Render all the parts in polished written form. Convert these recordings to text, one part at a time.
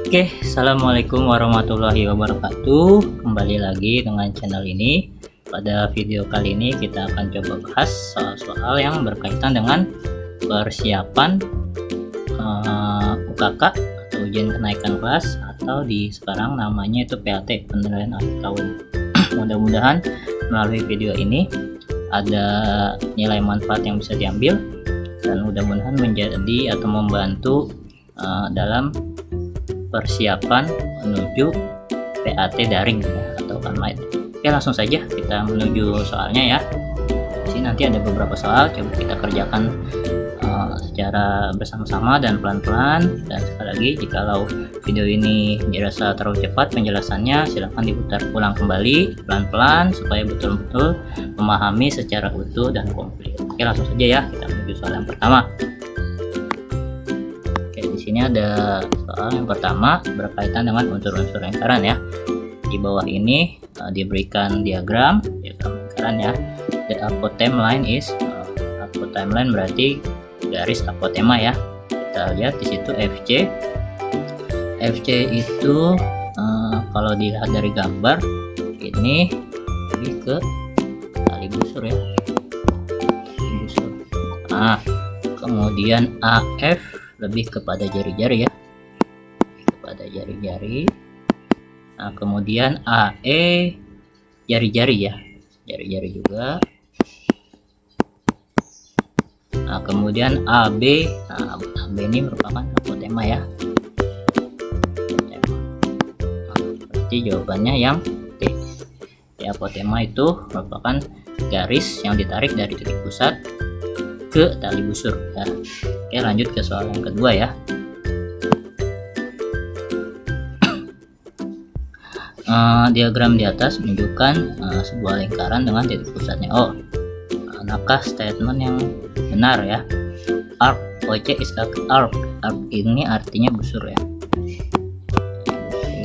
Oke, assalamualaikum warahmatullahi wabarakatuh. Kembali lagi dengan channel ini. Pada video kali ini kita akan coba bahas soal-soal yang berkaitan dengan persiapan UKK atau ujian kenaikan kelas, atau di sekarang namanya itu PAT, penilaian akhir tahun. Mudah-mudahan melalui video ini ada nilai manfaat yang bisa diambil, dan mudah-mudahan menjadi atau membantu dalam persiapan menuju PAT daring ya, atau online. Oke, langsung saja kita menuju soalnya ya. Di sini nanti ada beberapa soal, coba kita kerjakan secara bersama-sama dan pelan-pelan. Dan sekali lagi, jikalau video ini dirasa terlalu cepat penjelasannya, silahkan diputar ulang kembali pelan-pelan supaya betul-betul memahami secara utuh dan komplit. Oke, langsung saja ya, kita menuju soal yang pertama. Ini ada soal yang pertama berkaitan dengan unsur-unsur lingkaran ya. Di bawah ini diberikan diagram lingkaran ya. The apothem line is apothem line berarti garis apotema ya. Kita lihat di situ FC. FC itu kalau dilihat dari gambar ini lebih ke tali busur ya. Tali busur. Nah, kemudian AF lebih kepada jari-jari ya, kepada jari-jari. Nah, kemudian AE jari-jari ya, jari-jari juga. Nah, kemudian AB, nah, AB ini merupakan apotema ya. Nah, berarti jawabannya yang D. Ya, apotema itu merupakan garis yang ditarik dari titik pusat ke tali busur ya. Oke, lanjut ke soal yang kedua ya. Diagram di atas menunjukkan sebuah lingkaran dengan titik pusatnya O. Manakah statement yang benar ya? Arc, OC is arc. Arc ini artinya busur ya.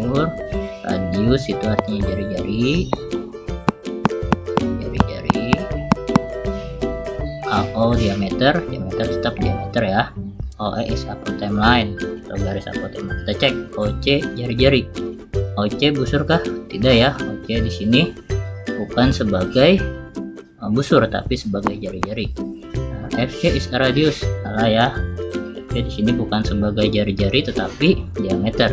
Busur. Radius itu artinya jari-jari. AO diameter tetap diameter ya. OE is apothem line atau garis apotema. Kita cek OC jari-jari. OC busur kah? Tidak ya. OC di sini bukan sebagai busur tapi sebagai jari-jari. Nah, FC is a radius. Salah ya. FC di sini bukan sebagai jari-jari tetapi diameter.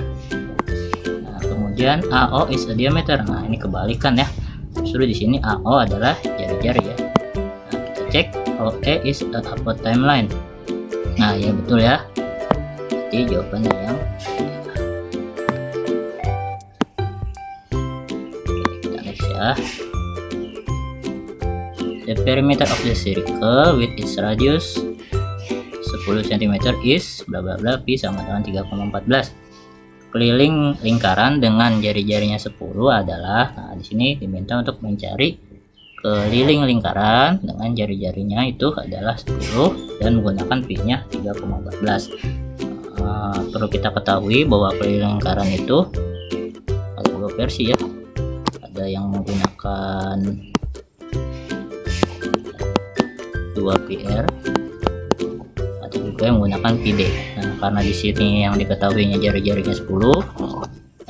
Nah, kemudian AO is a diameter. Nah, ini kebalikan ya. Justru di sini AO adalah jari-jari ya. Nah, kita cek OE is a apothem line. Nah, ya betul ya. Jadi jawabannya yang kita next ya. The perimeter of the circle with its radius 10 cm is bla bla bla pi sama dengan 3,14. Keliling lingkaran dengan jari-jarinya 10 adalah, nah di sini diminta untuk mencari keliling lingkaran dengan jari-jarinya itu adalah 10 dan menggunakan pi-nya 3,14. Perlu kita ketahui bahwa keliling lingkaran itu ada dua versi ya. Ada yang menggunakan 2πr, ada juga yang menggunakan πd. Nah, karena di sini yang diketahuinya jari-jarinya 10,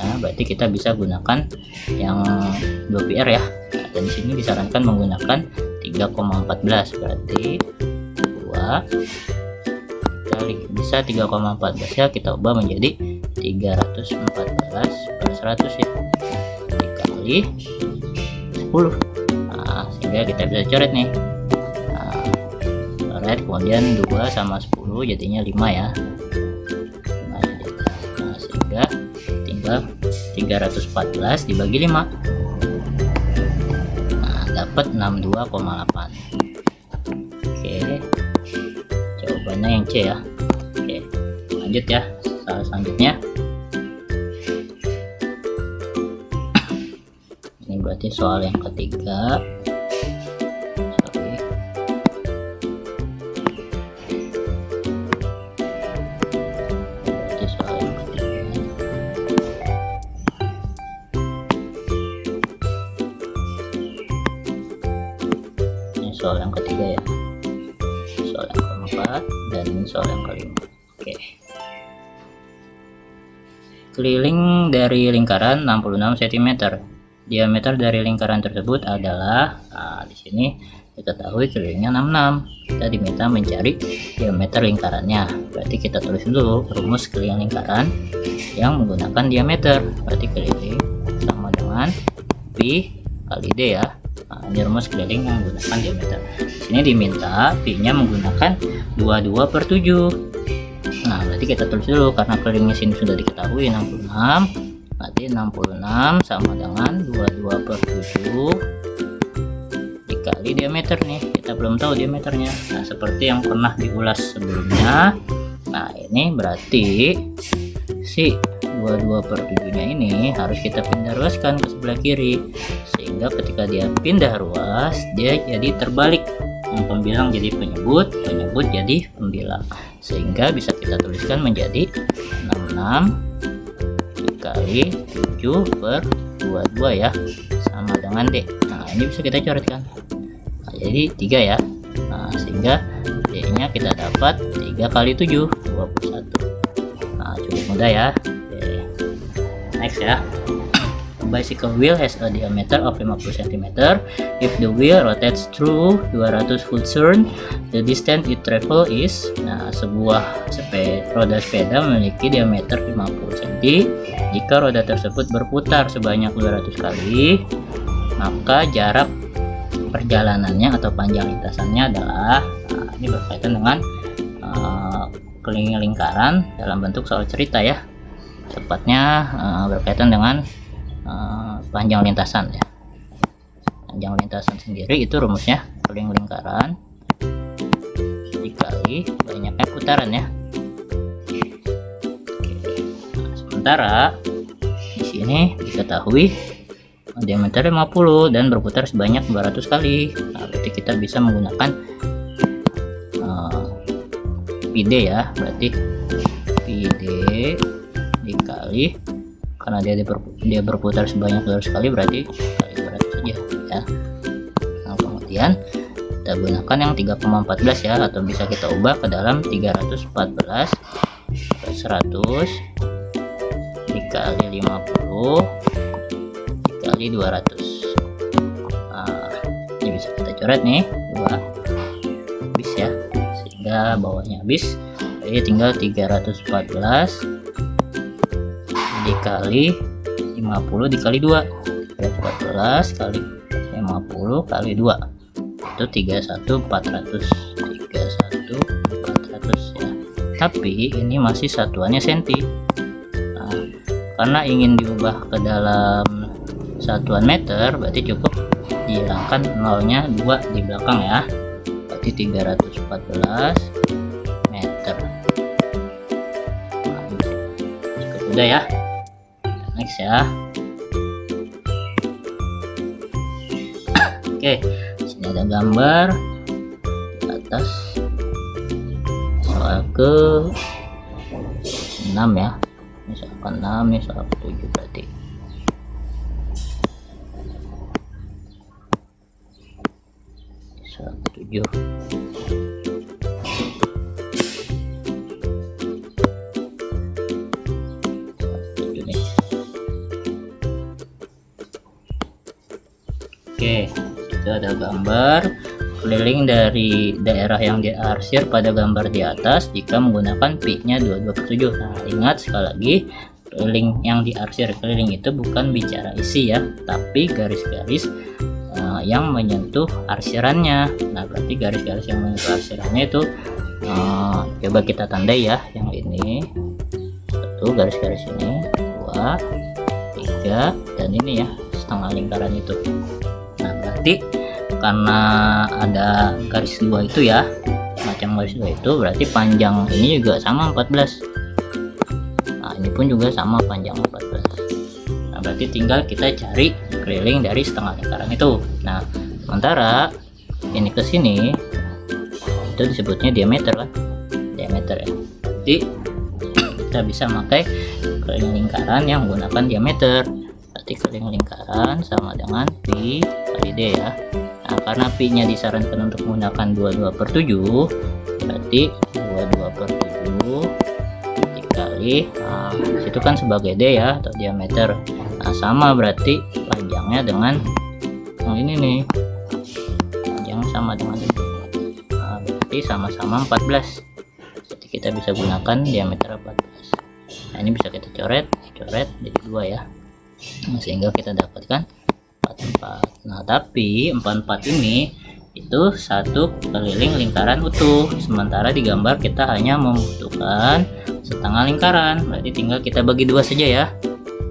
nah berarti kita bisa gunakan yang 2πr ya. Dan di sini disarankan menggunakan 3,14, berarti 2 kali bisa 3,14 ya, kita ubah menjadi 314/100 ya, dikali 10. Nah, sehingga kita bisa coret nih. Nah, coret, kemudian 2 sama 10 jadinya 5 ya. Nah, sehingga tinggal 314 dibagi 5, dapat 62,8. Oke, jawabannya yang C ya. Oke, lanjut ya. Soal selanjutnya ini berarti soal yang ketiga. Soal yang ketiga ya, soal yang keempat, dan soal yang kelima. Oke, keliling dari lingkaran 66 cm. Diameter dari lingkaran tersebut adalah, di sini diketahui kelilingnya 66. Kita diminta mencari diameter lingkarannya. Berarti kita tulis dulu rumus keliling lingkaran yang menggunakan diameter. Berarti keliling sama dengan pi kali d ya. Ini rumus keliling yang menggunakan diameter. Sini diminta pi-nya menggunakan 22/7. Nah, berarti kita tulis dulu karena kelilingnya sini sudah diketahui 66. Berarti 66 sama dengan 22/7 dikali diameter nih. Kita belum tahu diameternya. Nah, seperti yang pernah diulas sebelumnya. Nah, ini berarti si 22/7 nya ini harus kita pindah ruaskan ke sebelah kiri, sehingga ketika dia pindah ruas dia jadi terbalik, yang pembilang jadi penyebut, penyebut jadi pembilang, sehingga bisa kita tuliskan menjadi 66 dikali 7/22 ya, sama dengan D. Nah, ini bisa kita coretkan. Nah, jadi 3 ya. Nah, sehingga D nya kita dapat 3 kali 7 21. Nah, cukup mudah ya. Next ya. A bicycle wheel has a diameter of 50 cm. If the wheel rotates through 200 full turn, the distance it travel is. Nah, sebuah roda sepeda memiliki diameter 50 cm. Jika roda tersebut berputar sebanyak 200 kali, maka jarak perjalanannya atau panjang lintasannya adalah, nah, ini berkaitan dengan keliling lingkaran dalam bentuk soal cerita ya. Tepatnya berkaitan dengan panjang lintasan ya. Panjang lintasan sendiri itu rumusnya keliling lingkaran dikali banyaknya putaran ya. Nah, sementara di sini diketahui diameter 50 dan berputar sebanyak 200 kali. Nah, berarti kita bisa menggunakan pi d ya. Berarti pi d dikali, karena dia berputar sebanyak 200 kali, berarti kali 200 saja ya. Nah, kemudian kita gunakan yang 3,14 ya, atau bisa kita ubah ke dalam 314 per 100 dikali 50 dikali 200. Nah, ini bisa kita coret nih 2 bis ya, sehingga bawahnya bis. Jadi tinggal 314 dikali 50 dikali 2, 14 kali 50 kali 2 itu 31.400 ya. Tapi ini masih satuannya senti. Nah, karena ingin diubah ke dalam satuan meter, berarti cukup dihilangkan nolnya 2 di belakang ya. Berarti 314 meter. Nah, cukup mudah ya. Next ya. Oke, sini ada gambar di atas soal ke 6 ya. Misalkan 6 nih, soal ke 7 berarti. Soal ke 7. Oke, itu ada gambar keliling dari daerah yang diarsir pada gambar di atas jika menggunakan pi-nya 22/7. Nah, ingat sekali lagi, keliling yang diarsir, keliling itu bukan bicara isi ya, tapi garis-garis yang menyentuh arsirannya. Nah, berarti garis-garis yang menyentuh arsirannya itu coba kita tandai ya, yang ini 1 garis-garis ini, 2, 3, dan ini ya setengah lingkaran itu. Nah, berarti karena ada garis 2 itu ya, macam garis 2 itu, berarti panjang ini juga sama 14. Nah, ini pun juga sama panjang 14. Nah, berarti tinggal kita cari keliling dari setengah lingkaran itu. Nah, sementara ini ke sini itu disebutnya diameter kan, diameter ya. Jadi kita bisa pakai keliling lingkaran yang menggunakan diameter. Berarti keliling lingkaran sama dengan pi kali d ya. Nah, karena pi-nya disarankan untuk menggunakan 22/7, berarti 22/7 dikali dikali, nah situ kan sebagai D ya, atau diameter. Nah sama berarti panjangnya dengan yang ini nih, panjang sama dengan ini. Nah berarti sama-sama 14, jadi kita bisa gunakan diameter 14. Nah ini bisa kita coret jadi 2 ya. Nah, sehingga kita dapatkan 44. Nah tapi 44 ini itu satu keliling lingkaran utuh, sementara di gambar kita hanya membutuhkan setengah lingkaran, berarti tinggal kita bagi 2 saja ya,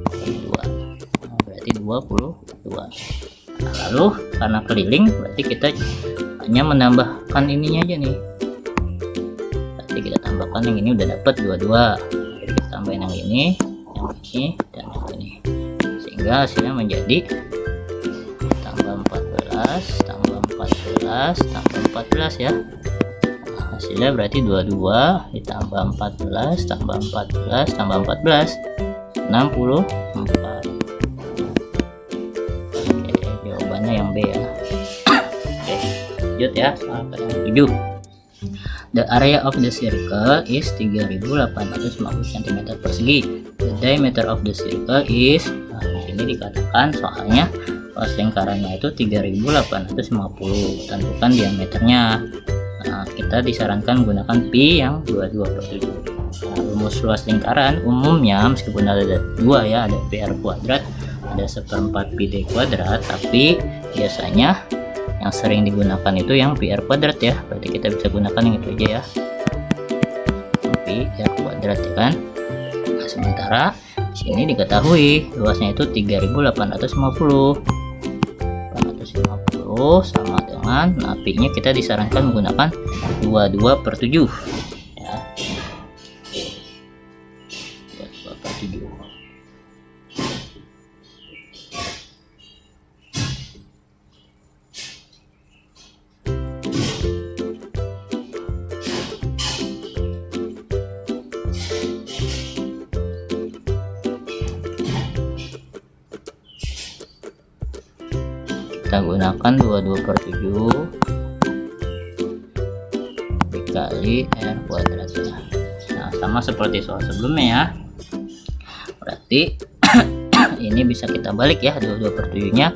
bagi 2. Nah, berarti 22. Nah, lalu karena keliling berarti kita hanya menambahkan ininya aja nih, berarti kita tambahkan yang ini udah dapat 22, jadi kita tambahin yang ini dan yang ini, sehingga hasilnya menjadi tambah 14 tambah 14 ya. Nah, hasilnya berarti 22 ditambah 14 tambah 14 tambah 14 64. Oke, jawabannya yang B ya. Oke, lanjut ya soal yang 7. The area of the circle is 3850 cm persegi. The diameter of the circle is, nah, di sini dikatakan soalnya luas lingkarannya itu 3850, tentukan diameternya. Nah, kita disarankan gunakan pi yang 22/7. Nah, rumus luas lingkaran umumnya meskipun ada 2 ya, ada pi r kuadrat, ada 1/4 pi d kuadrat, tapi biasanya yang sering digunakan itu yang pi r kuadrat ya, berarti kita bisa gunakan yang itu aja ya, pi r kuadrat ya kan. Nah, sementara sini diketahui luasnya itu 3850 sama dengan, nah pi-nya kita disarankan menggunakan 22/7 ya, 22/7. Kita gunakan 22/7 dikali r kuadrat ya. Nah sama seperti soal sebelumnya ya, berarti ini bisa kita balik ya 22/7 nya,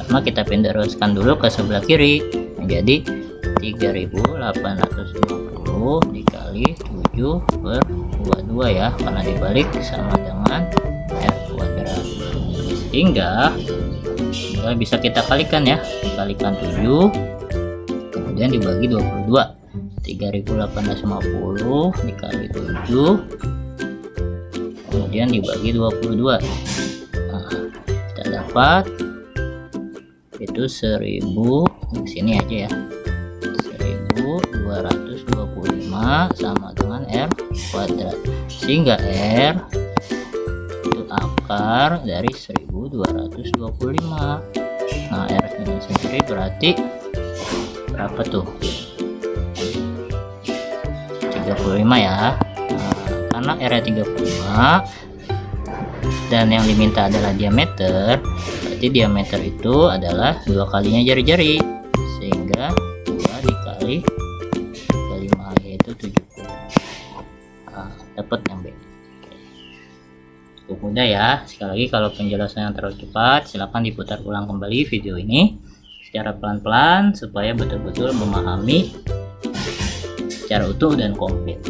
karena kita pindah-teruskan dulu ke sebelah kiri menjadi 3850 dikali 7/22 ya, karena dibalik sama dengan r kuadrat, sehingga bisa kita kalikan ya, kalikan 7 kemudian dibagi 22, 3850 dikali 7 kemudian dibagi 22. Nah, kita dapat itu 1000, di sini aja ya, 1225 sama dengan r kuadrat, sehingga r itu akar dari 1225. Nah r ini sendiri berarti berapa tuh, 35 ya. Nah, karena r nya 35 dan yang diminta adalah diameter, berarti diameter itu adalah 2 kalinya jari-jari, sehingga 2 dikali 35 yaitu 70. Nah, dapat yang B. Cukup mudah ya. Sekali lagi, kalau penjelasan yang terlalu cepat silahkan diputar ulang kembali video ini secara pelan-pelan supaya betul-betul memahami secara utuh dan komplit.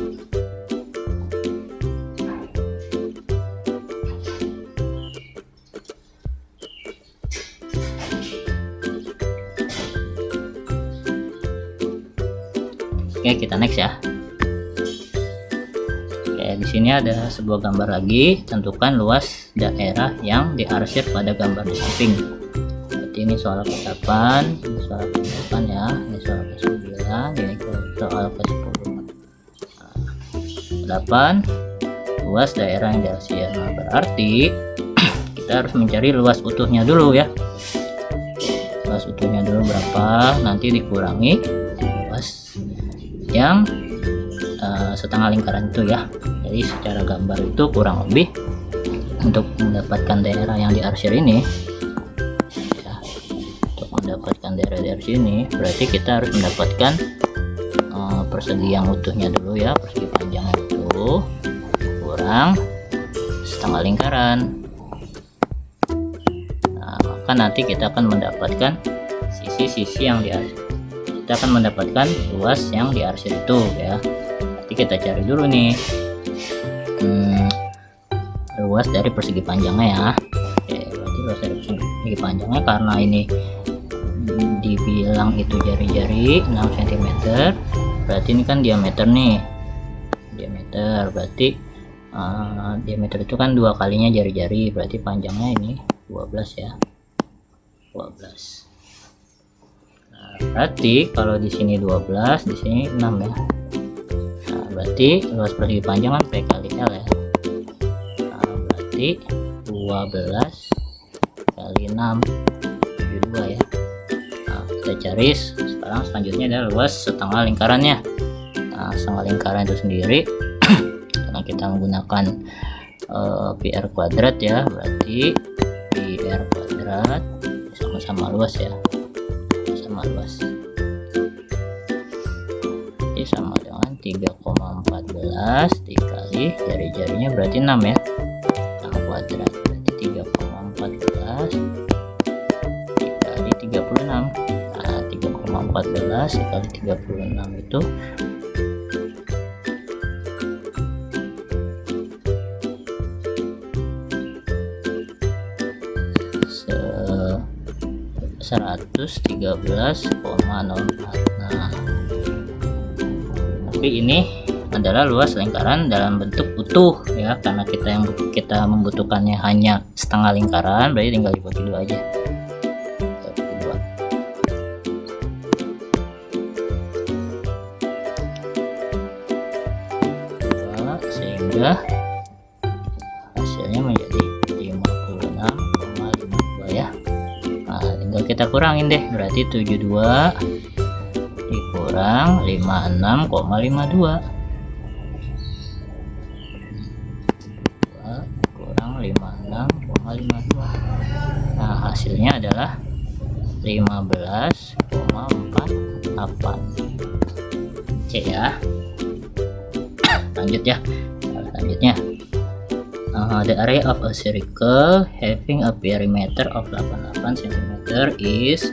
Oke, kita next ya. Di sini ada sebuah gambar lagi, tentukan luas daerah yang diarsir pada gambar di samping. Berarti ini soal ke-8, ini soal ke-8 ya, ini soal ke-9, ini soal ke-10. Nah, 8 luas daerah yang diarsir. Nah, berarti kita harus mencari luas utuhnya dulu ya. Luas utuhnya dulu berapa, nanti dikurangi luas yang setengah lingkaran itu ya. Jadi secara gambar itu kurang lebih untuk mendapatkan daerah yang diarsir ini ya, untuk mendapatkan daerah diarsir ini berarti kita harus mendapatkan persegi yang utuhnya dulu ya, persegi panjang itu kurang sekarang setengah lingkaran. Nah, maka nanti kita akan mendapatkan sisi-sisi yang kita akan mendapatkan luas yang diarsir itu ya. Nanti kita cari dulu nih luas dari persegi panjangnya ya. Oke, berarti luas dari persegi panjangnya, karena ini dibilang itu jari-jari 6 cm, berarti ini kan diameter nih, diameter berarti diameter itu kan 2 kalinya jari-jari, berarti panjangnya ini 12 ya, 12. Nah, berarti kalau di sini 12, di sini 6 ya. Nah, berarti luas persegi panjang kan P kali L ya. Nah, berarti 12 kali 6 72 ya. Kita cari sekarang selanjutnya adalah luas setengah lingkarannya. Nah, setengah lingkaran itu sendiri karena kita menggunakan PR kuadrat ya, berarti PR kuadrat sama-sama luas ya, sama luas. Jadi sama dengan 3,14 dikali jari-jarinya berarti 6 ya, 6 kuadrat berarti 3,14 dikali 36. 14 dikali 36 itu (113,04). Nah, tapi ini adalah luas lingkaran dalam bentuk utuh ya, karena kita membutuhkannya hanya setengah lingkaran, berarti tinggal dibagi 2 aja. Sehingga hasilnya menjadi 56,52 ya. Nah, tinggal kita kurangin deh, berarti 72 dikurang 56,52 kurang 56,52. Nah, hasilnya adalah 15,48 C ya. Lanjut ya. Selanjutnya, the area of a circle having a perimeter of 88 cm is,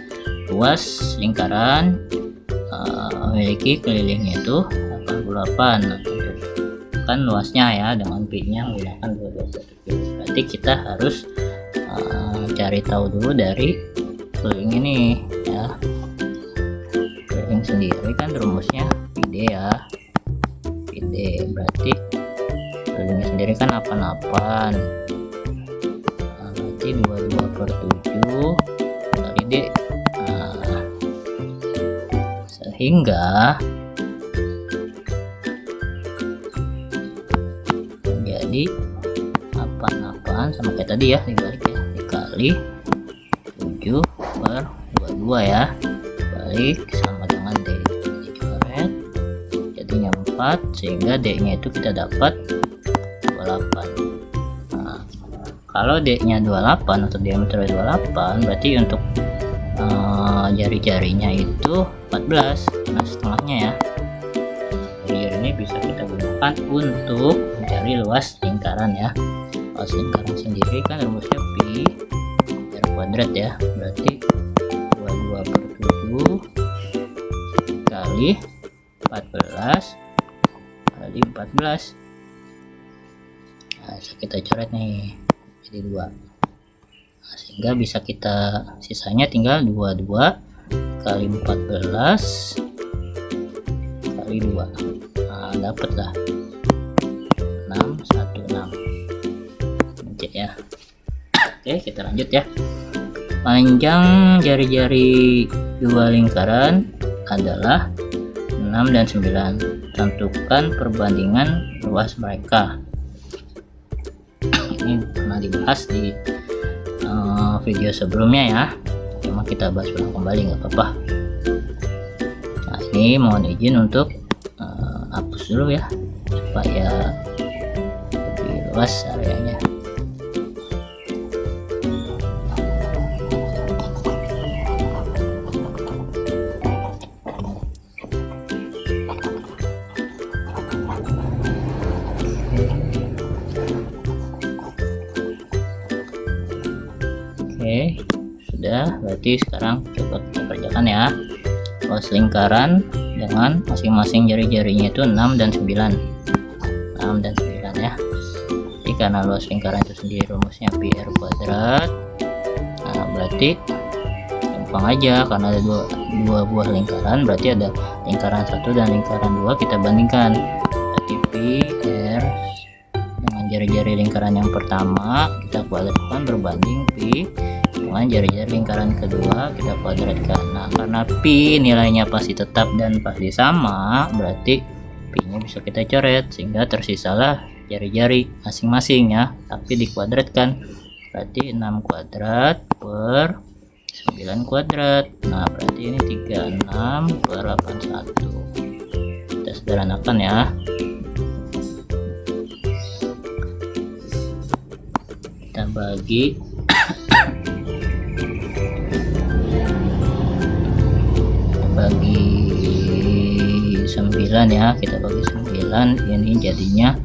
luas lingkaran memiliki kelilingnya itu 88. Nah, kan luasnya ya, dengan B nya menggunakan 12. Berarti kita harus cari tahu dulu dari keliling ini ya. Keliling sendiri kan rumusnya PD ya, PD berarti kelilingnya sendiri kan 88. Nah, berarti 22/7 kali D. Nah, sehingga menjadi 88 sama kayak tadi ya, dibalik ya, dikali 7/22 ya, balik sama dengan D dicoret jadinya 4, sehingga D nya itu kita dapat 28. Nah, kalau D nya 28 atau diameter 28, berarti untuk jari-jarinya itu 14. Nah, setengahnya ya, jari-jari ini bisa kita gunakan untuk mencari luas lingkaran ya. Luas lingkaran sendiri kan rumusnya Pi R kuadrat ya, berarti 22/7 kali 14 kali 14. Nah, kita coret nih jadi 2. Nah, sehingga bisa kita sisanya tinggal 22 kali 14 kali 2. Nah, dapatlah 616 ya. Oke, kita lanjut ya. Panjang jari-jari dua lingkaran adalah 6 dan 9. Tentukan perbandingan luas mereka. Ini pernah dibahas di video sebelumnya ya, cuma kita bahas ulang kembali, nggak apa-apa. Nah, ini mohon izin untuk hapus dulu ya, supaya lebih luas areanya. Oke, sudah. Berarti sekarang coba kita kerjakan ya. Luas lingkaran dengan masing-masing jari-jarinya itu 6 dan 9. 6 dan 9 ya. Jadi karena luas lingkaran itu sendiri rumusnya pi r kuadrat. Nah, berarti gampang aja, karena ada dua buah lingkaran, berarti ada lingkaran 1 dan lingkaran 2, kita bandingkan. Berarti pi r dengan jari-jari lingkaran yang pertama kita kuadratkan berbanding pi dengan jari-jari lingkaran kedua kita kuadratkan. Nah, karena pi nilainya pasti tetap dan pasti sama, berarti pi nya bisa kita coret sehingga tersisalah jari-jari masing-masing ya, tapi dikuadratkan. Berarti 6 kuadrat per 9 kuadrat. Nah, berarti ini 36 per 81. Kita sederhanakan ya. Kita bagi 9 ya, kita bagi 9, ini jadinya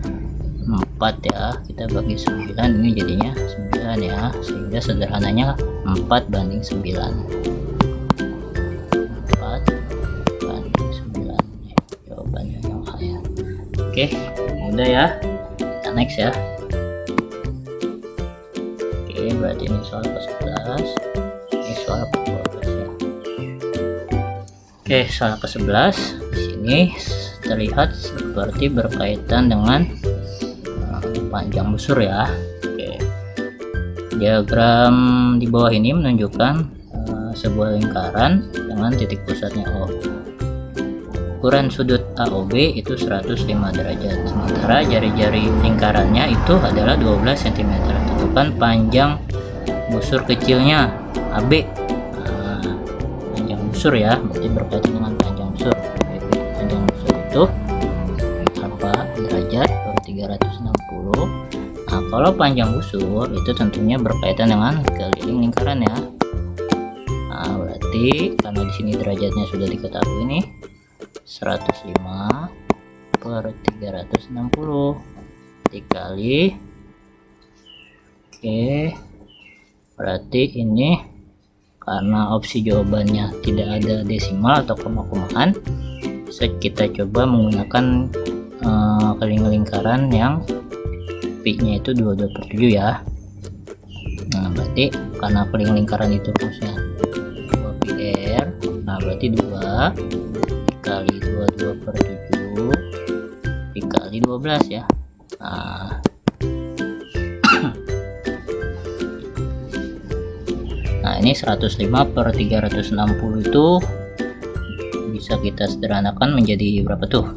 4 ya, kita bagi 9, ini jadinya 9 ya, sehingga sederhananya 4 banding 9. 4 banding 9 ya, jawabannya yang A ya. Oke, mudah ya. Kita next ya. Oke, berarti ini soal ke-11, ini soal ke-12 ya. Oke, soal ke-11 di sini terlihat seperti berkaitan dengan panjang busur ya. Oke. Diagram di bawah ini menunjukkan sebuah lingkaran dengan titik pusatnya O. Ukuran sudut AOB itu 105 derajat. Sementara jari-jari lingkarannya itu adalah 12 cm. Tentukan panjang busur kecilnya AB. Nah, panjang busur ya, berarti berkaitan dengan panjang busur. Panjang busur itu berapa derajat per 360. Nah, kalau panjang busur itu tentunya berkaitan dengan keliling lingkaran ya. Nah, berarti karena di sini derajatnya sudah diketahui nih, 105 per 360 dikali, oke, berarti ini karena opsi jawabannya tidak ada desimal atau koma-komaan, bisa kita coba menggunakan keliling lingkaran yang pi nya itu 22/7 ya. Nah, berarti karena keliling lingkaran itu rumusnya 2 pi r, nah berarti 2 dikali 22/7 dikali 12 ya. Nah, nah ini 105 per 360 itu bisa kita sederhanakan menjadi berapa tuh?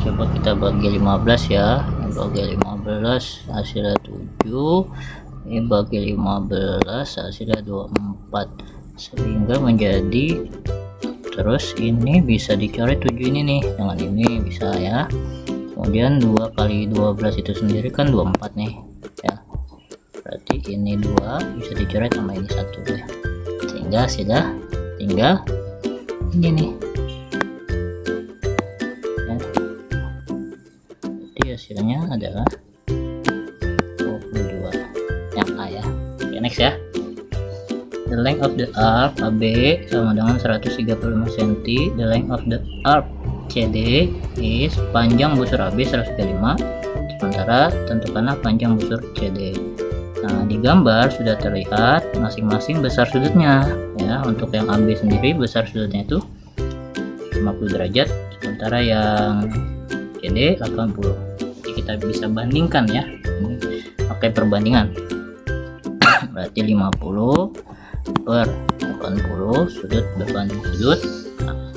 Coba kita bagi 15 ya, bagi 15 hasilnya 7, ini bagi 15 hasilnya 24, sehingga menjadi, terus ini bisa dicoret 7 ini nih dengan ini bisa ya. Kemudian 2 kali 12 itu sendiri kan 24 nih ya, berarti ini 2 bisa dicoret sama ini 1 ya, sehingga sudah tinggal ini nih. Hasilnya adalah 22 yang A ya. Oke, next ya. The length of the arc AB sama dengan 135 cm. The length of the arc CD is, panjang busur AB 135, sementara tentukanlah panjang busur CD. Nah, di gambar sudah terlihat masing-masing besar sudutnya ya. Untuk yang AB sendiri besar sudutnya itu 50 derajat, sementara yang CD 80. Jadi kita bisa bandingkan ya, ini pakai perbandingan. Berarti 50 per 80 sudut berbanding sudut. Nah,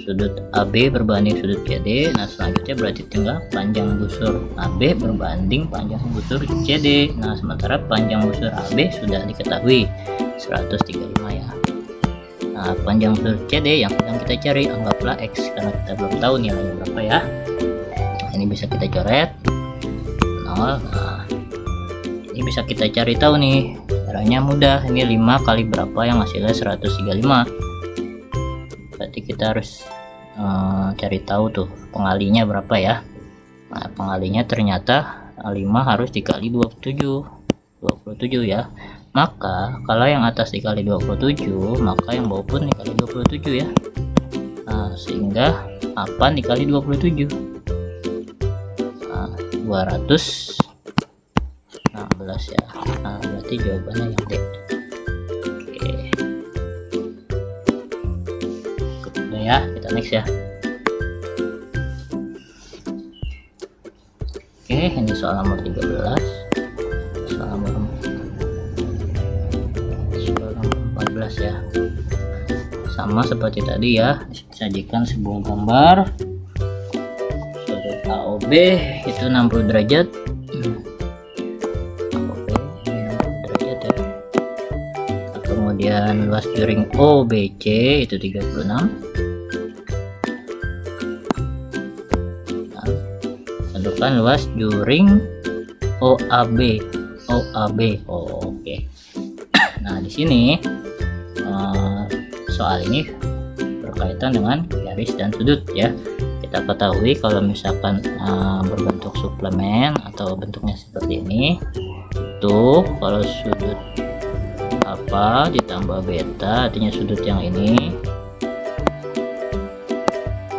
sudut AB berbanding sudut CD. Nah, selanjutnya berarti tinggal panjang busur AB berbanding panjang busur CD. Nah, sementara panjang busur AB sudah diketahui 135 ya. Nah, panjang busur CD yang sedang kita cari anggaplah X, karena kita belum tahu nilainya berapa ya. Ini bisa kita coret 0. Nah, ini bisa kita cari tahu nih, caranya mudah. Ini 5 kali berapa yang hasilnya 135. Berarti kita harus cari tahu tuh pengalinya berapa ya. Nah, pengalinya ternyata 5 harus dikali 27 ya. Maka kalau yang atas dikali 27, maka yang bawah pun dikali 27 ya. Nah, sehingga 8 dikali 27, 216 ya. Nah, berarti jawabannya yang D. Oke. Udah ya, kita next ya. Oke, ini soal nomor 13. Soal nomor 14 ya. Sama seperti tadi ya, disajikan sebuah gambar sudut AOB itu 60 derajat. Kemudian luas juring OBC itu 36. Nah, tentukan luas juring OAB. Oke. Nah, di sini soal ini berkaitan dengan garis dan sudut ya. Kita ketahui kalau misalkan berbentuk suplemen atau bentuknya seperti ini, itu kalau sudut alfa ditambah beta, artinya sudut yang ini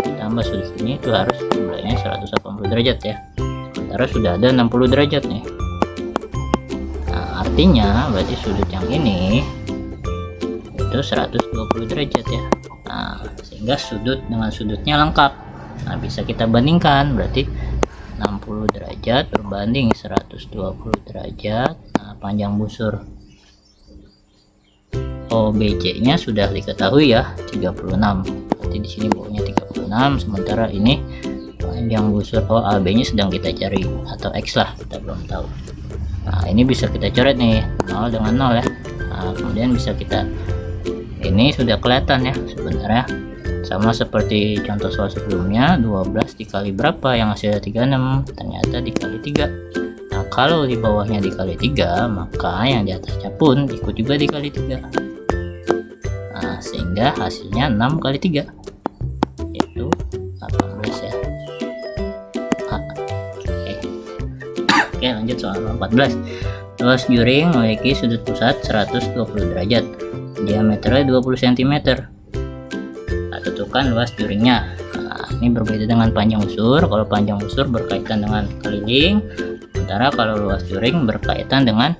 ditambah sudut ini itu harus jumlahnya 180 derajat ya. Sementara sudah ada 60 derajat nih. Nah, artinya berarti sudut yang ini itu 120 derajat ya. Nah, sehingga sudut dengan sudutnya lengkap. Nah, bisa kita bandingkan, berarti 60 derajat berbanding 120 derajat. Nah, panjang busur OBC nya sudah diketahui ya, 36. Berarti di sini bawahnya 36, sementara ini panjang busur OAB nya sedang kita cari, atau X lah, kita belum tahu. Nah, ini bisa kita coret nih, 0 dengan 0 ya. Nah, kemudian bisa kita, ini sudah kelihatan ya sebenarnya, sama seperti contoh soal sebelumnya. 12 dikali berapa yang hasilnya 36, ternyata dikali 3. Nah, kalau di bawahnya dikali 3, maka yang di atasnya pun ikut juga dikali 3. Nah, sehingga hasilnya 6 kali 3 yaitu 18 ya. Oke, lanjut soal 14. Luas juring memiliki sudut pusat 120 derajat, diameternya 20 cm. Nah, tentukan luas juringnya. Nah, ini berbeda dengan panjang busur. Kalau panjang busur berkaitan dengan keliling, sementara kalau luas juring berkaitan dengan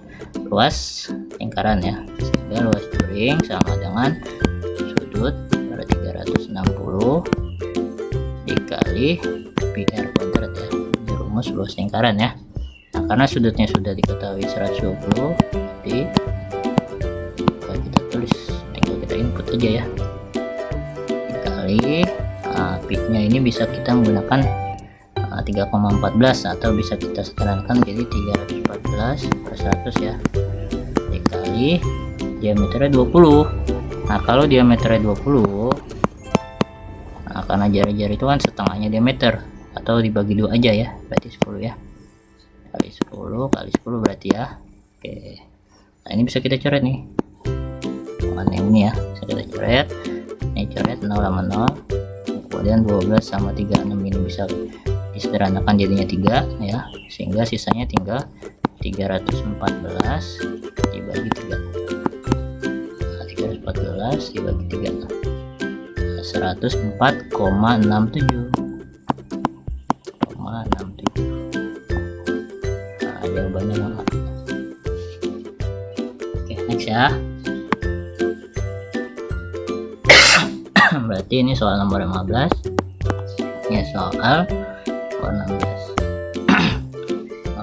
luas lingkaran ya. Sehingga luas juring sama dengan sudut pada 360 dikali PR kuadrat ya. Ini rumus luas lingkaran ya. Nah, karena sudutnya sudah diketahui 120, jadi kita tulis, tinggal kita input aja ya, dikali peak-nya ini bisa kita menggunakan 3,14 atau bisa kita sederhanakan jadi 314 per 100 ya, dikali diameternya 20. Nah, kalau diameternya 20, nah, karena jari-jari itu kan setengahnya diameter, atau dibagi 2 aja ya, berarti 10 ya, kali 10 kali 10 berarti ya. Oke, nah ini bisa kita coret nih, mana yang ini ya, bisa kita coret. Ini coret 0 sama 0, kemudian 12 sama 36 ini bisa disederhanakan jadinya 3 ya, sehingga sisanya tinggal 314 dibagi 3. Nah, 314 dibagi 3, 104,67. Nah, jawabannya Oke, next ya. Berarti ini soal nomor 15 ya, soal nomor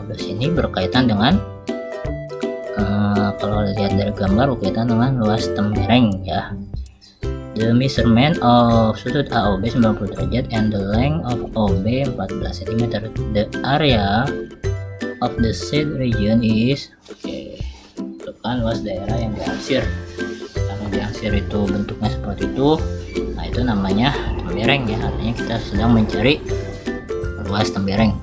16 ini berkaitan dengan kalau lihat dari gambar berkaitan dengan luas tembereng ya. The measurement of sudut AOB 90 derajat and the length of OB 14 cm. The area of the said region is, tentukan luas daerah yang diarsir. Karena diarsir itu bentuknya seperti itu, nah itu namanya tembereng ya, artinya kita sedang mencari luas tembereng.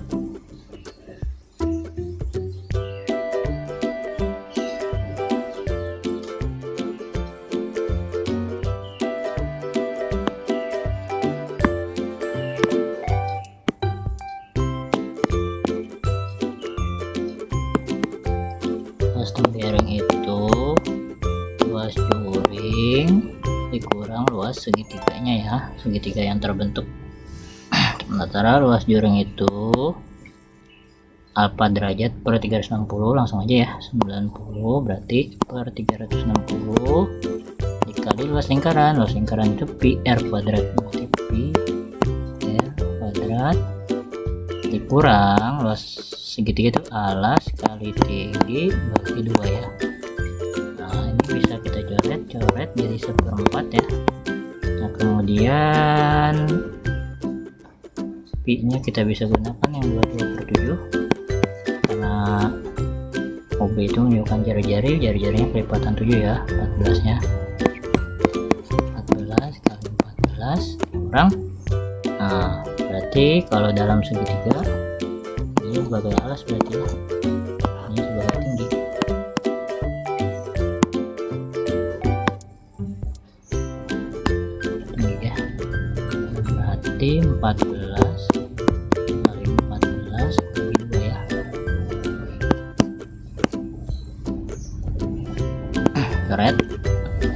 Luas tembereng itu luas juring dikurang luas segitiganya ya, segitiga yang terbentuk. Sementara luas juring itu alfa derajat per 360, langsung aja ya, 90 berarti per 360 dikali luas lingkaran. Luas lingkaran itu pi r kuadrat, berarti pi r kuadrat dikurang luas segitiga itu alas kali tinggi bagi 2 ya. Nah ini bisa kita coret jadi 1/4 ya. Nah kemudian pi nya kita bisa gunakan yang 22/7 karena OB itu menunjukkan jari-jarinya kelipatan 7 ya, 14 nya 14 kali 14 kurang. Nah berarti kalau dalam segitiga ini sebagai alas, berarti ya ini sebagai tinggi. Tinggi ya, berarti 14 kali 14 bagi 2 ya. Coret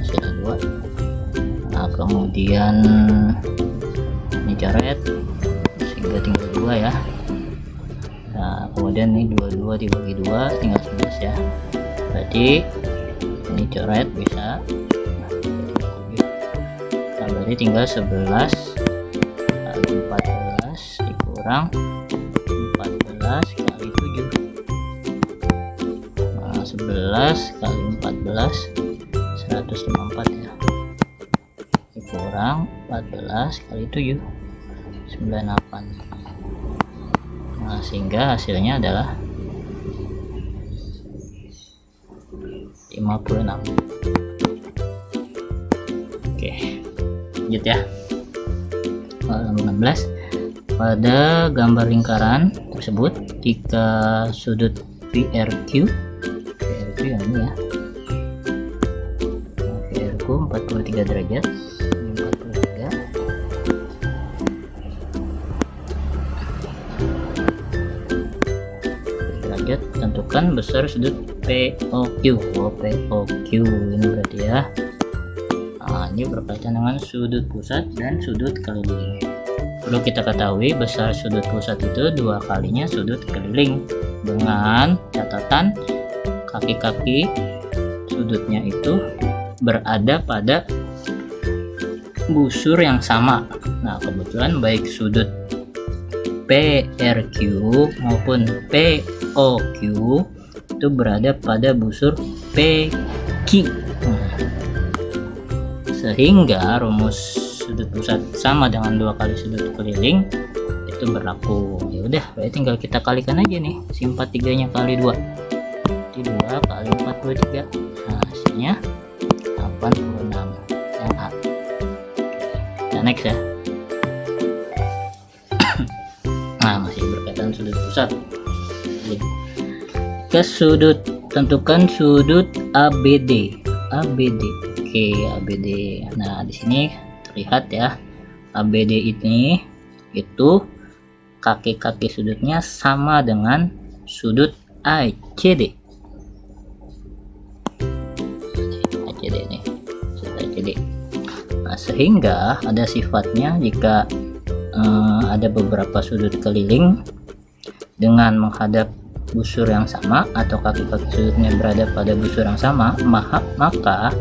sudah 2. Nah kemudian ini coret sehingga tinggal 2 ya. Nah kemudian ini 22 dibagi 2 tinggal 11 ya, berarti ini coret bisa, nah berarti tinggal 11 kali 14 dikurang 14 kali 7. Nah 11 kali 14 154 ya, dikurang 14 kali 7 98. Nah sehingga hasilnya adalah 56. Oke, lanjut ya. Nomor 16, pada gambar lingkaran tersebut jika sudut PRQ yang ini ya, PRQ 43 derajat, tentukan besar sudut POQ. POQ ini berarti ya. Nah, ini berkaitan dengan sudut pusat dan sudut keliling. Perlu kita ketahui besar sudut pusat itu 2 kalinya sudut keliling, dengan catatan kaki-kaki sudutnya itu berada pada busur yang sama. Nah kebetulan baik sudut PRQ maupun POQ itu berada pada busur PQ. Sehingga rumus sudut pusat sama dengan 2 kali sudut keliling itu berlaku. Ya udah, berarti tinggal kita kalikan aja nih, si 43 nya kali 2, jadi 2 kali 43. Nah hasilnya 86 yang A. Nah next ya. Nah masih berkaitan sudut pusat. Ke sudut, tentukan sudut ABD. Oke, ABD. Nah di sini terlihat ya, ABD ini itu kaki-kaki sudutnya sama dengan sudut ACD. ACD nih, sudut ACD. Nah sehingga ada sifatnya jika ada beberapa sudut keliling dengan menghadap busur yang sama atau kaki-kaki sudutnya berada pada busur yang sama, maka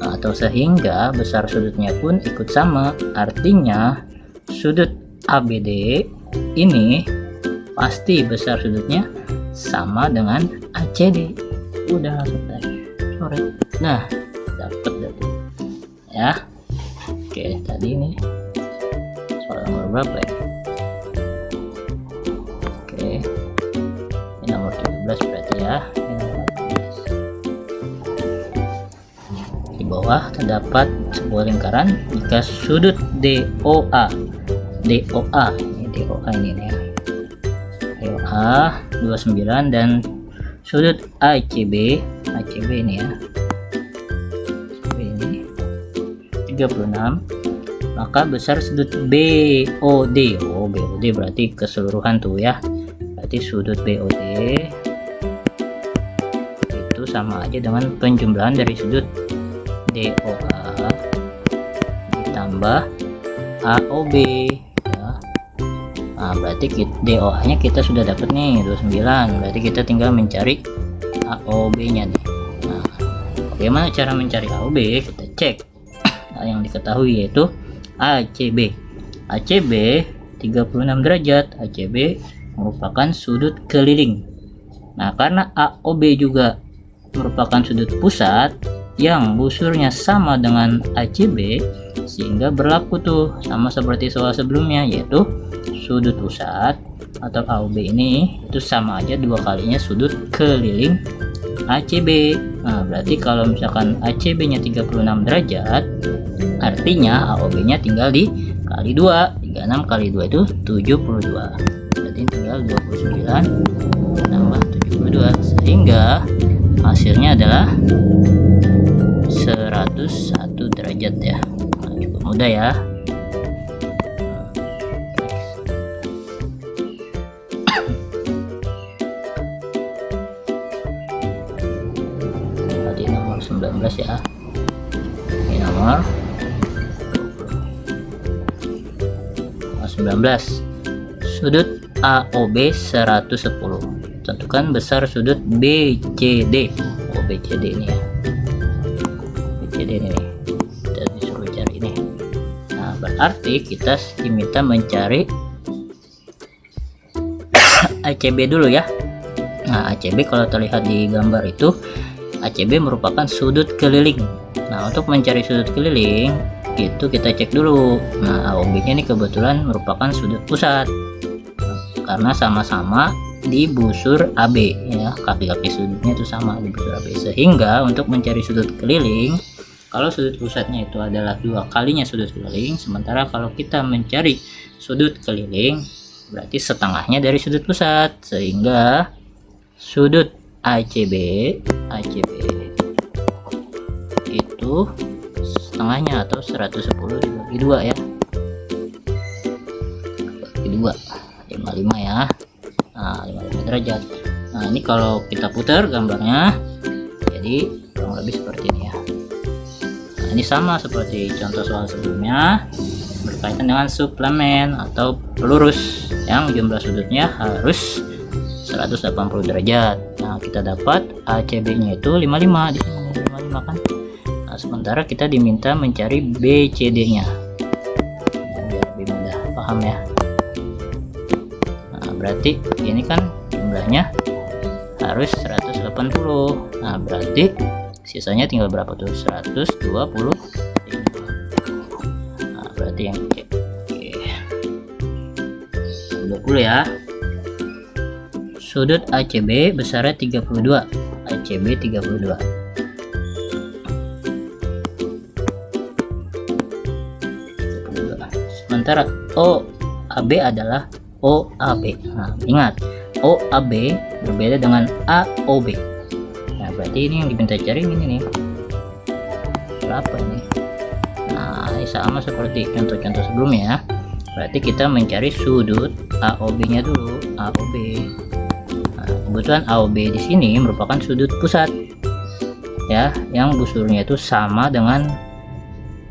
atau sehingga besar sudutnya pun ikut sama. Artinya sudut ABD ini pasti besar sudutnya sama dengan ACD. Udah selesai. Sore. Nah, dapat ya. Oke, tadi ini soal nomor berapa ya? Oke, ini nomor 17 berarti ya. Ini nomor 18. Di bawah terdapat sebuah lingkaran jika sudut DOA ini DOA ini ya, DOA 29 dan sudut ACB ini ya, ini 36, maka besar sudut BOD. BOD berarti keseluruhan tuh ya, berarti sudut BOD itu sama aja dengan penjumlahan dari sudut DOA ditambah AOB ya. Nah, berarti DOA nya kita sudah dapat nih 29, berarti kita tinggal mencari AOB nya nih. Nah, bagaimana cara mencari AOB? Kita cek yang diketahui yaitu ACB 36 derajat. ACB merupakan sudut keliling. Nah, karena AOB juga merupakan sudut pusat yang busurnya sama dengan ACB, sehingga berlaku tuh sama seperti soal sebelumnya, yaitu sudut pusat atau AOB ini itu sama aja dua kalinya sudut keliling ACB. Nah, berarti kalau misalkan ACB nya 36 derajat, artinya AOB nya tinggal dikali 2. 36 kali 2 itu 72, berarti tinggal 29 tambah 72, sehingga hasilnya adalah 101 derajat ya. Nah, cukup mudah ya. Tadi nomor 19 ya, ini nomor 19. Sudut AOB 110. Tentukan besar sudut BCD. BCD ini ya, BCD ini kita disuruh cari ini. Nah, berarti kita diminta mencari ACB dulu ya. Nah, ACB kalau terlihat di gambar itu, ACB merupakan sudut keliling. Nah, untuk mencari sudut keliling itu kita cek dulu. Nah, AOB nya ini kebetulan merupakan sudut pusat karena sama-sama di busur AB ya, kaki-kaki sudutnya itu sama di busur AB, sehingga untuk mencari sudut keliling, kalau sudut pusatnya itu adalah dua kalinya sudut keliling, sementara kalau kita mencari sudut keliling berarti setengahnya dari sudut pusat, sehingga sudut ACB itu setengahnya atau 110 dibagi 2 ya, bagi 2 55 ya. Nah, 55 derajat. Nah, ini kalau kita putar gambarnya jadi kurang lebih seperti ini ya. Nah, ini sama seperti contoh soal sebelumnya, berkaitan dengan suplemen atau pelurus yang jumlah sudutnya harus 180 derajat. Nah, kita dapat ACB nya itu 55, di sini 55 kan. Nah, sementara kita diminta mencari BCD nya. Nah, biar lebih mudah paham ya. Berarti ini kan jumlahnya harus 180. Nah, berarti sisanya tinggal berapa tuh? 120. Nah, berarti yang C. Oke. 20 ya. Sudut ACB besarnya 32. ACB 32. Sementara OAB adalah OAB. Nah, ingat, OAB berbeda dengan AOB. Nah, berarti ini yang diminta cari ini nih. Berapa ini? Nah, ini sama seperti contoh-contoh sebelumnya ya. Berarti kita mencari sudut AOB-nya dulu, AOB. Nah, kebetulan AOB di sini merupakan sudut pusat ya, yang busurnya itu sama dengan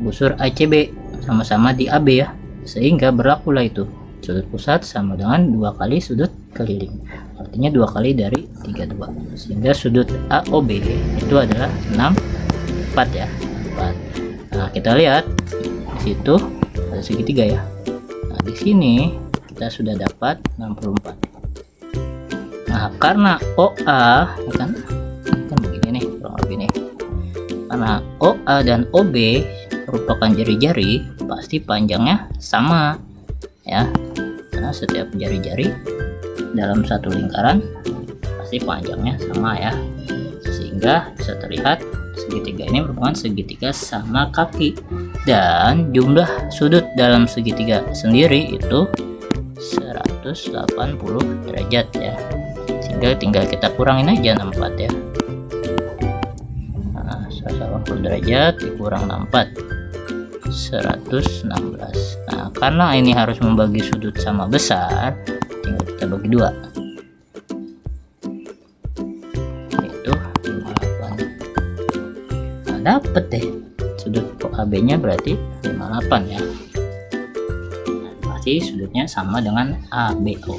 busur ACB, sama-sama di AB ya, sehingga berlakulah itu sudut pusat sama dengan 2 kali sudut keliling, artinya 2 kali dari 32, sehingga sudut AOB itu adalah 64 ya, 4. Nah, kita lihat di situ ada segitiga ya. Nah, di sini kita sudah dapat 64. Nah, karena OA kan begini nih, kurang lebih nih. Karena OA dan OB merupakan jari-jari, pasti panjangnya sama ya. Karena setiap jari-jari dalam satu lingkaran pasti panjangnya sama ya, sehingga bisa terlihat segitiga ini merupakan segitiga sama kaki, dan jumlah sudut dalam segitiga sendiri itu 180 derajat ya, sehingga tinggal kita kurangin aja 64 ya. Nah, 180 derajat dikurang 64, 116. Nah, karena ini harus membagi sudut sama besar, tinggal kita bagi 2, itu 58. Nah, dapet deh sudut AB nya berarti 58 ya. Nah, pasti sudutnya sama dengan ABO.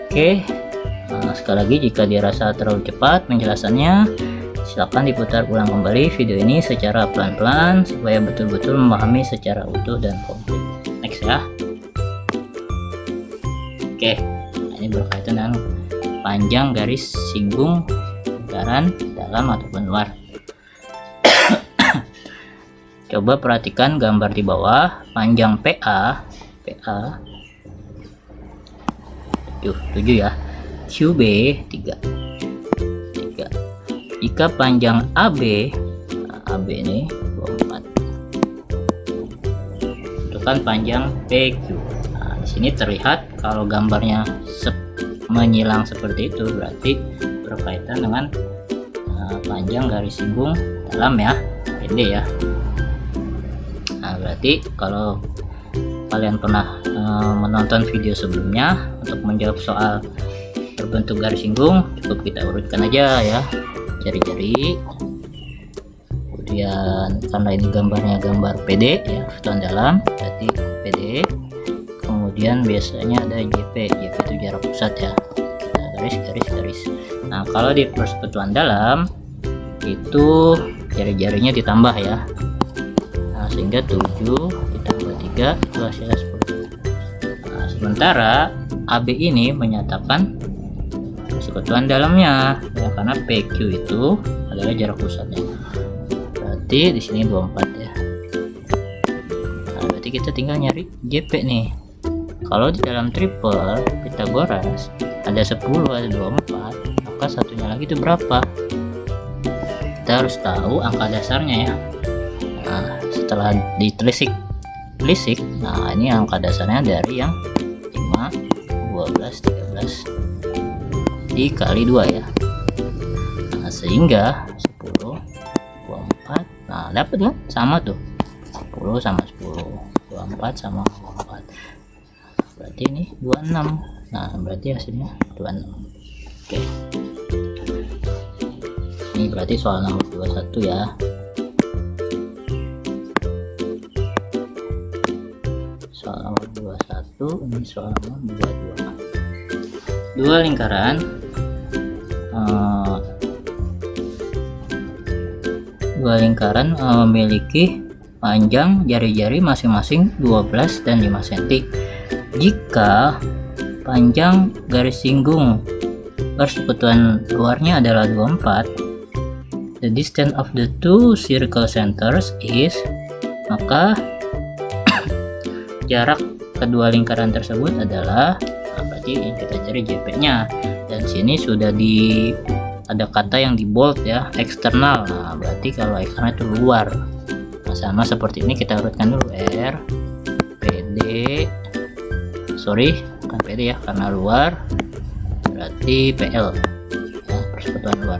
Oke, nah, sekali lagi jika dirasa terlalu cepat penjelasannya, silakan diputar ulang kembali video ini secara pelan-pelan supaya betul-betul memahami secara utuh dan komplit. Next ya. Oke, nah ini berkaitan dengan panjang garis singgung lingkaran dalam ataupun luar. Coba perhatikan gambar di bawah. Panjang PA 7 ya, QB 3. Jika panjang AB, nah AB ini 24, itu kan panjang PQ. Nah, di sini terlihat kalau gambarnya menyilang seperti itu, berarti berkaitan dengan panjang garis singgung dalam ya, PD ya. Nah, berarti kalau kalian pernah menonton video sebelumnya untuk menjawab soal berbentuk garis singgung, cukup kita urutkan aja ya jari-jari. Kemudian karena ini gambarnya gambar PD ya, persekutuan dalam, berarti PD. Kemudian biasanya ada JP itu jarak pusat ya. Nah, garis. Nah, kalau di persekutuan dalam itu jari-jarinya ditambah ya. Nah, sehingga 7 ditambah 3 itu hasilnya 10. Nah, sementara AB ini menyatakan persekutuan dalamnya ya, karena PQ itu adalah jarak pusatnya, berarti di sini 24 ya. Nah, berarti kita tinggal nyari JP nih. Kalau di dalam triple Pythagoras ada 10 ada 24, maka satunya lagi itu berapa? Kita harus tahu angka dasarnya ya. Nah, setelah ditelisik, nah ini angka dasarnya dari yang 5, 12, 13 dikali 2 ya. Nah, sehingga 10 24, nah dapat kan sama tuh, 10 sama 10, 24 sama 24, berarti ini 26. Nah, berarti hasilnya 26. Oke, ini berarti soal nomor 21 ya. Soal nomor 21, ini soal nomor 22. Dua lingkaran memiliki panjang jari-jari masing-masing 12 dan 5 cm. Jika panjang garis singgung persekutuan luarnya adalah 24, the distance of the two circle centers is, maka jarak kedua lingkaran tersebut adalah, nah berarti ini kita cari JP nya, dan sini sudah ada kata yang di bold ya, eksternal. Nah, berarti kalau eksternal itu luar. Nah, sama seperti ini kita urutkan dulu, R PD, bukan PD ya, karena luar, berarti PL ya, persekutuan luar,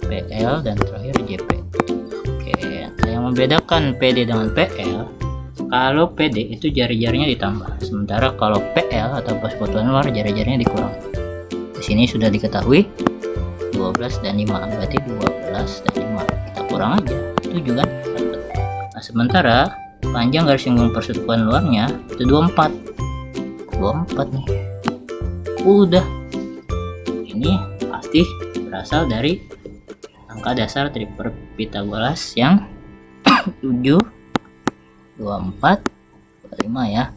PL, dan terakhir JP. Oke, nah yang membedakan PD dengan PL, kalau PD itu jari-jarinya ditambah, sementara kalau PL atau persekutuan luar jari-jarinya dikurang. Di sini sudah diketahui 12 dan 5, berarti 12 dan 5 kita kurang aja 7 kan. Nah, sementara panjang garis singgung persatuan luarnya itu 24 nih. Udah, ini pasti berasal dari angka dasar triple Pythagoras yang 7, 24, 25 ya.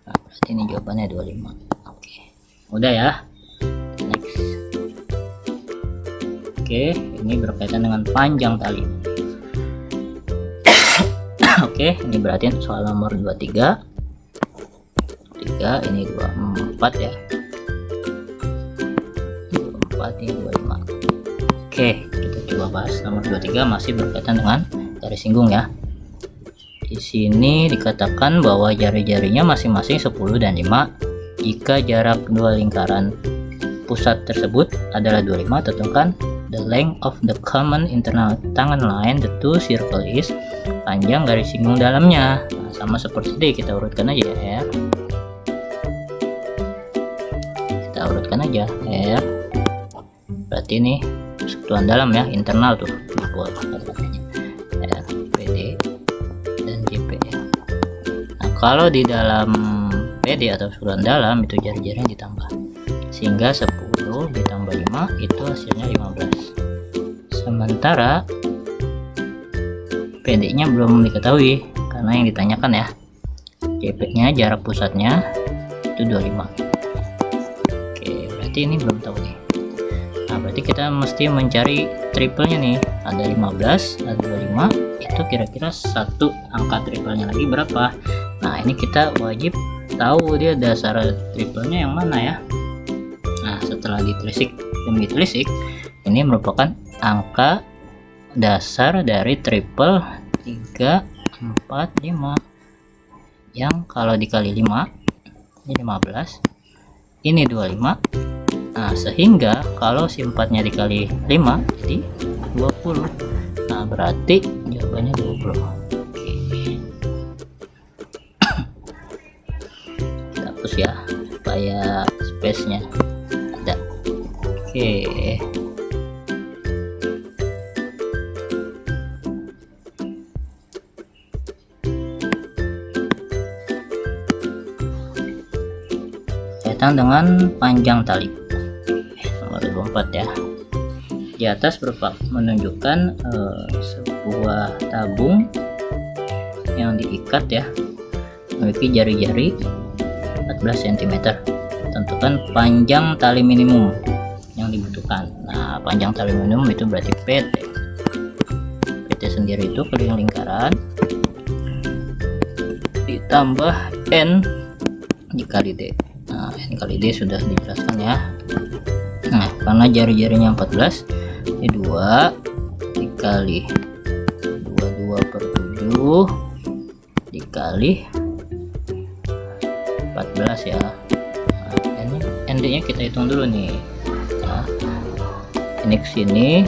Nah, berarti ini jawabannya 25. Oke, mudah ya. Next. Oke, ini berkaitan dengan panjang tali. Oke, ini berarti soal nomor 23. Ini 24 ya. 24 ini 25. Oke, kita coba bahas nomor 23, masih berkaitan dengan garis singgung ya. Di sini dikatakan bahwa jari-jarinya masing-masing 10 dan 5. Jika jarak dua lingkaran pusat tersebut adalah 25, tentukan the length of the common internal tangan line the two circle is, panjang garis singgung dalamnya. Nah, sama seperti ini, kita urutkan aja ya. Kita urutkan aja R, berarti ini persatuan dalam ya, internal tuh R, PD dan JP ya. Nah, kalau di dalam PD atau persatuan dalam itu jari-jarinya ditambah, sehingga 10 ditambah 5 itu hasilnya 15. Sementara PD nya belum diketahui karena yang ditanyakan ya. JP nya jarak pusatnya itu 25. Oke, berarti ini belum tahu nih. Nah, berarti kita mesti mencari triplenya nih. Ada 15, ada 25, itu kira-kira satu angka triplenya lagi berapa? Nah, ini kita wajib tahu dia dasar triplenya yang mana ya. Nah, setelah ditelisik demi telisik, ini merupakan angka dasar dari triple 3, 4, 5 yang kalau dikali 5 ini 15, ini 25. Nah, sehingga kalau si 4 nya dikali 5 jadi 20. Nah, berarti jawabannya 20. Oke. Kita hapus ya supaya space nya ada. Oke. Kaitan dengan panjang tali nomor 24 ya. Di atas menunjukkan sebuah tabung yang diikat ya, memiliki jari-jari 14 cm. Tentukan panjang tali minimum yang dibutuhkan. Nah, panjang tali minimum itu berarti PT. PT sendiri itu keliling lingkaran ditambah N dikali D. Nah, N kali D sudah dijelaskan ya. Nah, karena jari-jarinya 14, ini 2 dikali 22 per 7 dikali 14 ya. Nah, ND nya kita hitung dulu nih. Nah, ini ke sini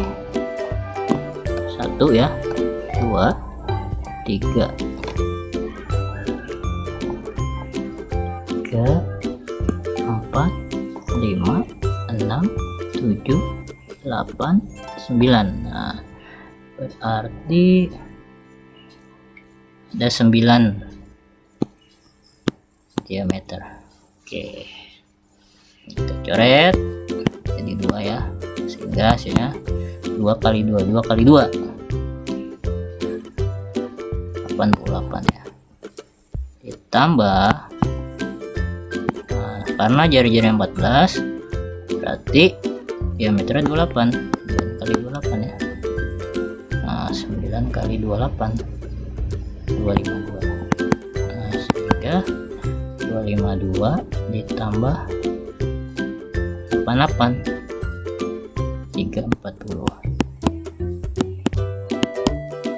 1 ya, 2, 3, 4, 5, 6, 7, 8, 9. Nah, berarti ada 9 diameter. Oke, kita coret jadi 2 ya, sehingga hasilnya 2 kali 2, 2 kali 2 88 ya. Ditambah, karena jari-jari 14 berarti diameternya 28, 9 kali 28 ya. Nah, 9 kali 28 252. Nah, sehingga 252 ditambah 88 340.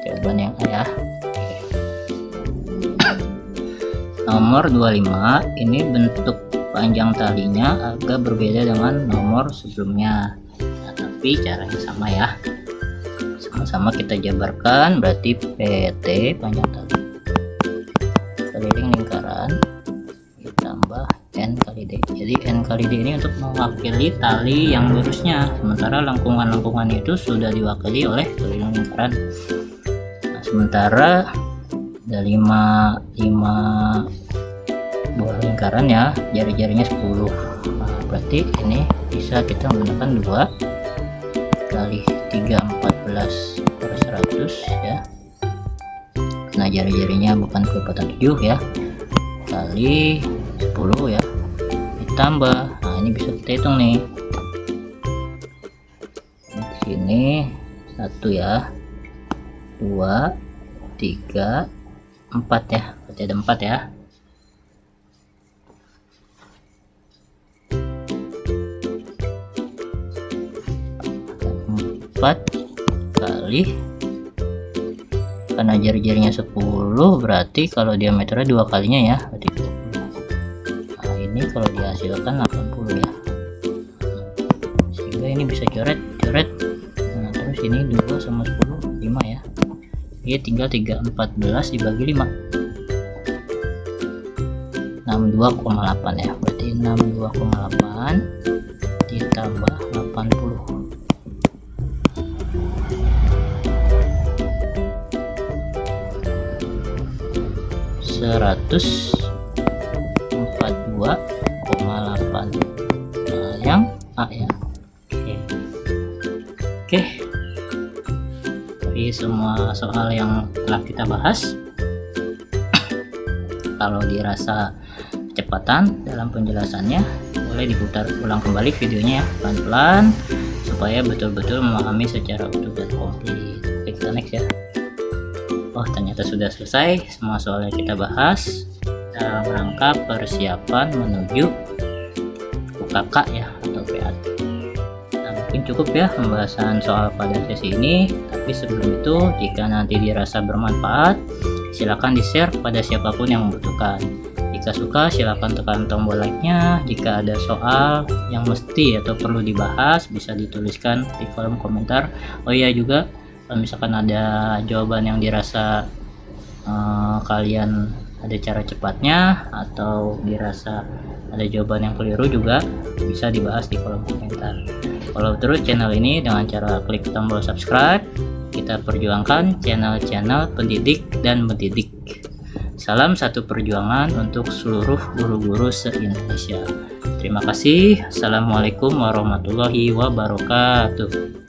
Jawaban yang A ya. Nomor 25 ini bentuk panjang talinya agak berbeda dengan nomor sebelumnya, nah, tapi caranya sama ya. Sama-sama kita jabarkan, berarti PT panjang tali keliling lingkaran ditambah N kali D. Jadi N kali D ini untuk mewakili tali yang lurusnya, sementara lengkungan-lengkungan itu sudah diwakili oleh keliling lingkaran. Nah, sementara Ada 5 buah lingkaran ya, jari-jarinya 10. Nah, berarti ini bisa kita menggunakan 2 kali 3 14 per 100 ya. Nah, jari-jarinya bukan kelipatan 7 ya, kali 10 ya, ditambah. Nah, ini bisa kita hitung nih. Di sini 1 ya, 2 3 4 ya, berarti ada 4 ya. Kali, karena jari-jarinya 10 berarti kalau diameternya 2 kalinya ya, berarti 20. Nah, ini kalau dihasilkan 80 ya, sehingga ini bisa coret. Nah, terus ini 2 sama 10 5 ya, dia tinggal 314 dibagi 5, 62,8 ya, berarti 62,8 ditambah 80. 142,8. Nah, yang A ya. Oke. Dari semua soal yang telah kita bahas, kalau dirasa kecepatan dalam penjelasannya, boleh diputar ulang kembali videonya ya, pelan-pelan, supaya betul-betul memahami secara utuh dan komplit. Oke, kita next ya. Oh, ternyata sudah selesai semua soal yang kita bahas dalam rangka persiapan menuju UKK ya, atau PAT. Nah, mungkin cukup ya pembahasan soal pada sesi ini, tapi sebelum itu, jika nanti dirasa bermanfaat, silakan di-share pada siapapun yang membutuhkan. Jika suka, silakan tekan tombol like-nya. Jika ada soal yang mesti atau perlu dibahas, bisa dituliskan di kolom komentar. Oh iya juga, kalau misalkan ada jawaban yang dirasa kalian ada cara cepatnya, atau dirasa ada jawaban yang keliru, juga bisa dibahas di kolom komentar. Follow terus channel ini dengan cara klik tombol subscribe. Kita perjuangkan channel-channel pendidik dan mendidik. Salam satu perjuangan untuk seluruh guru-guru se-Indonesia. Terima kasih. Assalamualaikum warahmatullahi wabarakatuh.